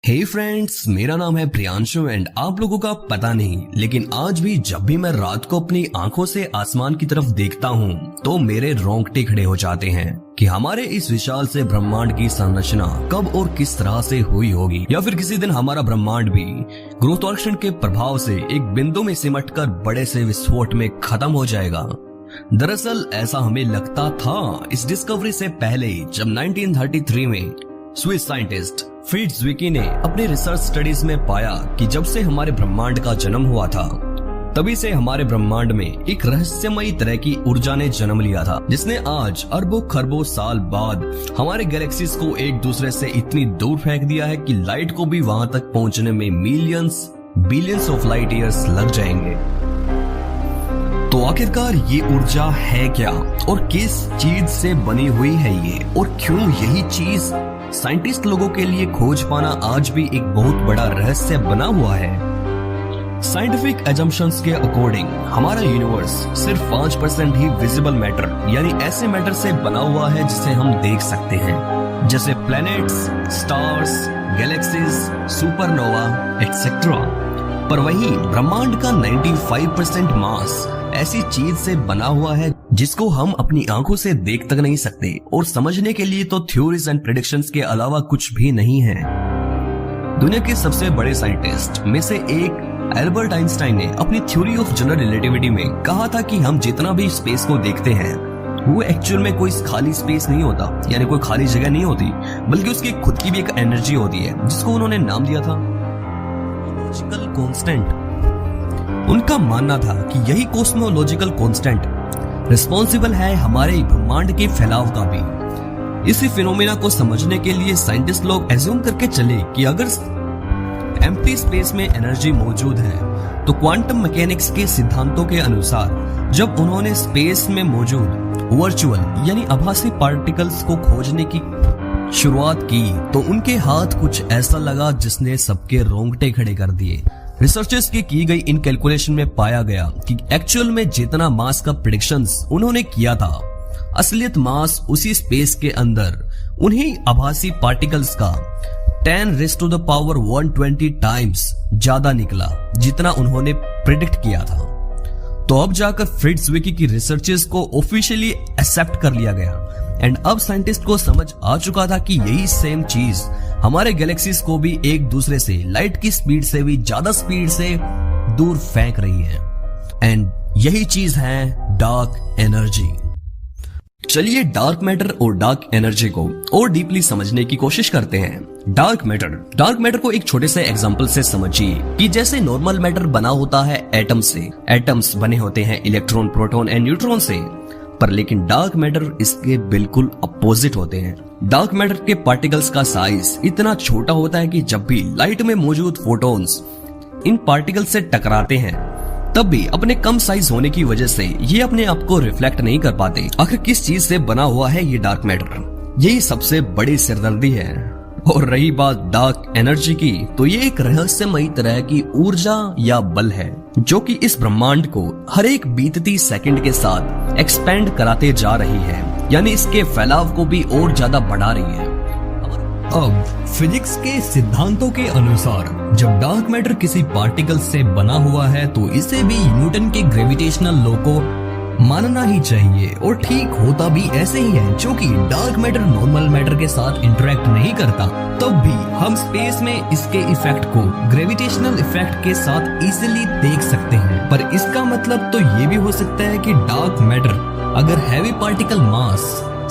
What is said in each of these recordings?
हे friends, मेरा नाम है प्रियांशु एंड आप लोगों का पता नहीं, लेकिन आज भी जब भी मैं रात को अपनी आंखों से आसमान की तरफ देखता हूँ तो मेरे रोंगटे खड़े हो जाते हैं कि हमारे इस विशाल से ब्रह्मांड की संरचना कब और किस तरह से हुई होगी, या फिर किसी दिन हमारा ब्रह्मांड भी गुरुत्वाकर्षण के प्रभाव से एक बिंदु में सिमटकर बड़े से विस्फोट में खत्म हो जाएगा। दरअसल ऐसा हमें लगता था इस डिस्कवरी से पहले, जब 1933 में स्विस साइंटिस्ट फ्रिट्ज विकी ने अपने रिसर्च स्टडीज में पाया कि जब से हमारे ब्रह्मांड का जन्म हुआ था तभी से हमारे ब्रह्मांड में एक रहस्यमयी तरह की ऊर्जा ने जन्म लिया था, जिसने आज अरबों खरबों साल बाद हमारे गैलेक्सीज को एक दूसरे से इतनी दूर फेंक दिया है कि लाइट को भी वहां तक पहुंचने में millions billions of light years लग जाएंगे। तो आखिरकार ये ऊर्जा है क्या और किस चीज से बनी हुई है ये, और क्यों यही चीज साइंटिस्ट लोगों के लिए खोज पाना आज भी एक बहुत बड़ा रहस्य बना हुआ है। साइंटिफिक एजम्पशंस के अकॉर्डिंग हमारा यूनिवर्स सिर्फ 5% ही विजिबल मैटर यानी ऐसे मैटर से बना हुआ है जिसे हम देख सकते हैं, जैसे planets, stars, galaxies, supernova etcetera. पर वहीं ब्रह्मांड का 95% मास ऐसी चीज से बना हुआ है जिसको हम अपनी आंखों से देख तक नहीं सकते, और समझने के लिए तो थ्योरीज एंड प्रेडिक्शंस के अलावा कुछ भी नहीं है। दुनिया के सबसे बड़े साइंटिस्ट में से एक एल्बर्ट आइंस्टाइन ने अपनी थ्योरी ऑफ जनरल रिलेटिविटी में कहा था कि हम जितना भी स्पेस को देखते हैं वो एक्चुअल में कोई खाली स्पेस नहीं होता, यानी कोई खाली जगह नहीं होती, बल्कि उसकी खुद की भी एक एनर्जी होती है जिसको उन्होंने नाम दिया था कॉस्मोलॉजिकल कांस्टेंट। उनका मानना था कि यही कॉस्मोलॉजिकल कांस्टेंट रिस्पॉन्सिबल है हमारे ब्रह्मांड के फैलाव का भी। इसी फिनोमेना को समझने के लिए साइंटिस्ट लोग एज्यूम करके चले कि अगर एम्प्टी स्पेस में एनर्जी मौजूद है तो क्वांटम मैकेनिक्स के सिद्धांतों के अनुसार जब उन्होंने स्पेस में मौजूद वर्चुअल यानी आभासी पार्टिकल्स को खोजने की शुरुआत की तो उनके हाथ कुछ ऐसा लगा जिसने सबके रोंगटे खड़े कर दिए। रिसर्चर्स की गई इन कैलकुलेशन में पाया गया कि एक्चुअल में जितना मास का प्रेडिक्शंस उन्होंने किया था, असलियत मास उसी स्पेस के अंदर उन्हीं आभासी पार्टिकल्स का 10⁻120 टाइम्स ज्यादा निकला जितना उन्होंने प्रेडिक्ट किया था। तो अब जाकर फ्रिट्ज विकी की रिसर्चेस को ऑफिशियली एक्सेप्ट कर लिया गया एंड अब साइंटिस्ट को समझ आ चुका था कि यही सेम चीज हमारे गैलेक्सीज को भी एक दूसरे से लाइट की स्पीड से भी ज्यादा स्पीड से दूर फेंक रही है, एंड यही चीज है डार्क एनर्जी। चलिए डार्क मैटर और डार्क एनर्जी को और डीपली समझने की कोशिश करते हैं। डार्क मैटर को एक छोटे से एग्जांपल से समझिए कि जैसे नॉर्मल मैटर बना होता है एटम से, एटम्स बने होते हैं इलेक्ट्रॉन, प्रोटॉन एंड न्यूट्रॉन से, पर लेकिन डार्क मैटर इसके बिल्कुल अपोजिट होते हैं। डार्क मैटर के पार्टिकल्स का साइज इतना छोटा होता है कि जब भी लाइट में मौजूद फोटॉन्स इन पार्टिकल्स से टकराते हैं तब भी अपने कम साइज होने की वजह से ये अपने आप को रिफ्लेक्ट नहीं कर पाते। आखिर किस चीज से बना हुआ है ये डार्क मैटर, यही सबसे बड़ी सिरदर्दी है। और रही बात डार्क एनर्जी की, तो ये एक रहस्यमयी तरह की ऊर्जा या बल है जो कि इस ब्रह्मांड को हर एक बीतती सेकंड के साथ एक्सपेंड कराते जा रही है, यानी इसके फैलाव को भी और ज्यादा बढ़ा रही है। अब फिजिक्स के सिद्धांतों के अनुसार जब डार्क मैटर किसी पार्टिकल से बना हुआ है तो इसे भी न्यूटन के ग्रेविटेशनल लॉ को मानना ही चाहिए, और ठीक होता भी ऐसे ही है। जो कि डार्क मैटर नॉर्मल मैटर के साथ इंटरेक्ट नहीं करता, तब भी हम स्पेस में इसके इफेक्ट को ग्रेविटेशनल इफेक्ट के साथ इजीली देख सकते हैं। पर इसका मतलब तो ये भी हो सकता है कि डार्क मैटर अगर हैवी पार्टिकल मास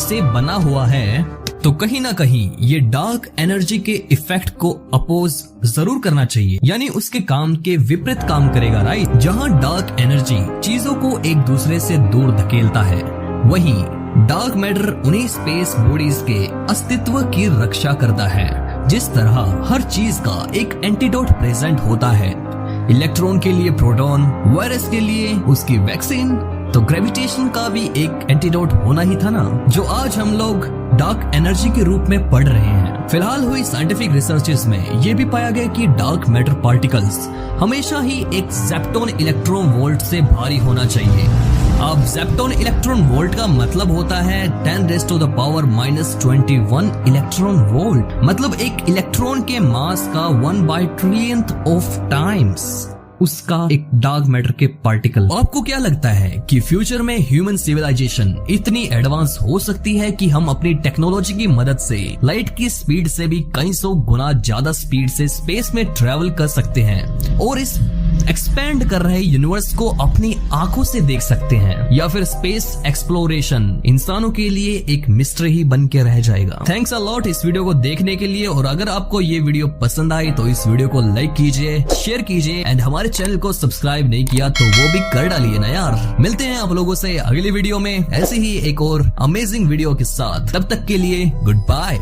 से बना हुआ है तो कहीं ना कहीं ये डार्क एनर्जी के इफेक्ट को अपोज जरूर करना चाहिए, यानी उसके काम के विपरीत काम करेगा, राइट। जहां डार्क एनर्जी चीजों को एक दूसरे से दूर धकेलता है, वहीं डार्क मैटर उन्हीं स्पेस बॉडीज के अस्तित्व की रक्षा करता है। जिस तरह हर चीज का एक एंटीडोट प्रेजेंट होता है, इलेक्ट्रॉन के लिए प्रोटॉन, वायरस के लिए उसकी वैक्सीन, तो ग्रेविटेशन का भी एक एंटीडोट होना ही था ना, जो आज हम लोग डार्क एनर्जी के रूप में पढ़ रहे हैं। फिलहाल हुई साइंटिफिक रिसर्चेस में यह भी पाया गया कि डार्क मैटर पार्टिकल्स हमेशा ही एक ज़ेप्टॉन इलेक्ट्रोन वोल्ट से भारी होना चाहिए। अब जेप्टॉन इलेक्ट्रॉन वोल्ट का मतलब होता है 10⁻⁻21 इलेक्ट्रॉन वोल्ट, मतलब एक इलेक्ट्रॉन के मास का 1/ट्रिलियंथ ऑफ टाइम्स उसका एक डार्क मैटर के पार्टिकल। आपको क्या लगता है कि फ्यूचर में ह्यूमन सिविलाइजेशन इतनी एडवांस हो सकती है कि हम अपनी टेक्नोलॉजी की मदद से लाइट की स्पीड से भी कई सौ गुना ज्यादा स्पीड से स्पेस में ट्रेवल कर सकते हैं और इस एक्सपेंड कर रहे यूनिवर्स को अपनी आंखों से देख सकते हैं, या फिर स्पेस एक्सप्लोरेशन इंसानों के लिए एक मिस्ट्री ही बन के रह जाएगा। थैंक्स अ लॉट इस वीडियो को देखने के लिए, और अगर आपको ये वीडियो पसंद आई तो इस वीडियो को लाइक कीजिए, शेयर कीजिए एंड हमारे चैनल को सब्सक्राइब नहीं किया तो वो भी कर डालिए ना यार। मिलते हैं आप लोगों से अगली वीडियो में ऐसे ही एक और अमेजिंग वीडियो के साथ, तब तक के लिए गुड बाय।